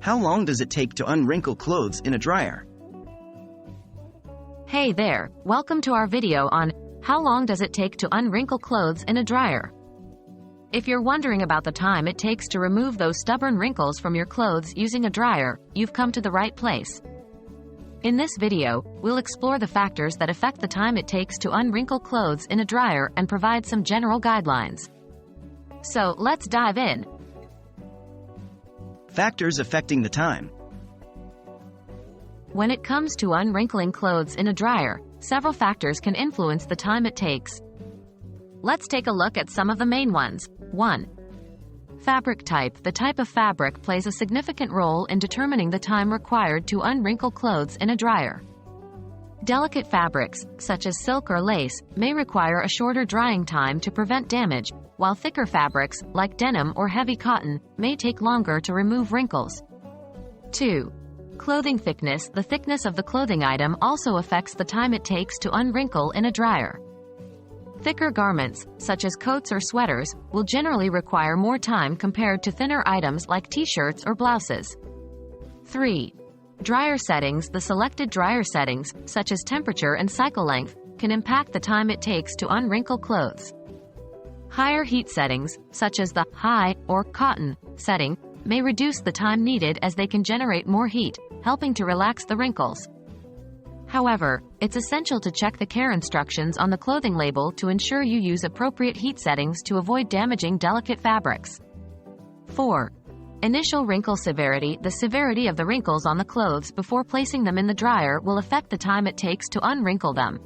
How long does it take to unwrinkle clothes in a dryer? Hey there, welcome to our video on how long does it take to unwrinkle clothes in a dryer. If you're wondering about the time it takes to remove those stubborn wrinkles from your clothes using a dryer, you've come to the right place. In this video, we'll explore the factors that affect the time it takes to unwrinkle clothes in a dryer and provide some general guidelines. So, let's dive in. Factors affecting the time. When it comes to unwrinkling clothes in a dryer, several factors can influence the time it takes. Let's take a look at some of the main ones. 1. Fabric type. The type of fabric plays a significant role in determining the time required to unwrinkle clothes in a dryer. Delicate fabrics, such as silk or lace, may require a shorter drying time to prevent damage, while thicker fabrics, like denim or heavy cotton, may take longer to remove wrinkles. 2. Clothing thickness. The thickness of the clothing item also affects the time it takes to unwrinkle in a dryer. Thicker garments, such as coats or sweaters, will generally require more time compared to thinner items like t-shirts or blouses. 3. Dryer settings. The selected dryer settings, such as temperature and cycle length, can impact the time it takes to unwrinkle clothes. Higher heat settings, such as the high or cotton setting, may reduce the time needed as they can generate more heat, helping to relax the wrinkles. However, it's essential to check the care instructions on the clothing label to ensure you use appropriate heat settings to avoid damaging delicate fabrics. 4. Initial wrinkle severity. The severity of the wrinkles on the clothes before placing them in the dryer will affect the time it takes to unwrinkle them.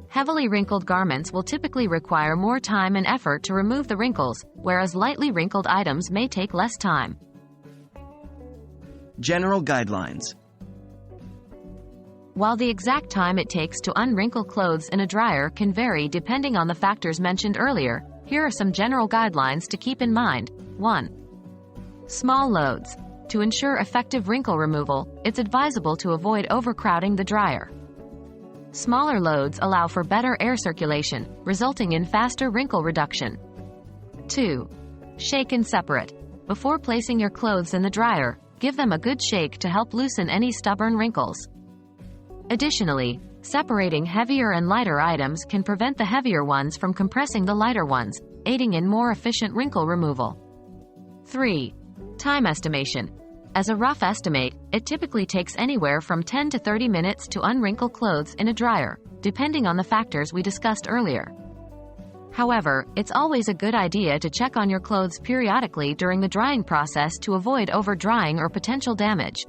Heavily wrinkled garments will typically require more time and effort to remove the wrinkles, whereas lightly wrinkled items may take less time. General guidelines. While the exact time it takes to unwrinkle clothes in a dryer can vary depending on the factors mentioned earlier, here are some general guidelines to keep in mind. 1. Small loads. To ensure effective wrinkle removal, it's advisable to avoid overcrowding the dryer. Smaller loads allow for better air circulation, resulting in faster wrinkle reduction. 2. Shake and separate. Before placing your clothes in the dryer, give them a good shake to help loosen any stubborn wrinkles. Additionally, separating heavier and lighter items can prevent the heavier ones from compressing the lighter ones, aiding in more efficient wrinkle removal. 3. Time estimation. As a rough estimate, it typically takes anywhere from 10 to 30 minutes to unwrinkle clothes in a dryer, depending on the factors we discussed earlier. However, it's always a good idea to check on your clothes periodically during the drying process to avoid over-drying or potential damage.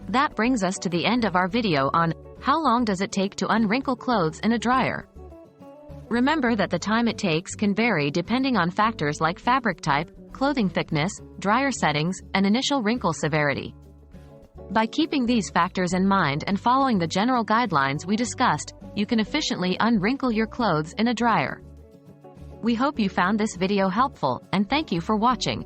That brings us to the end of our video on how long does it take to unwrinkle clothes in a dryer. Remember that the time it takes can vary depending on factors like fabric type, clothing thickness, dryer settings, and initial wrinkle severity. By keeping these factors in mind and following the general guidelines we discussed, you can efficiently unwrinkle your clothes in a dryer. We hope you found this video helpful, and thank you for watching.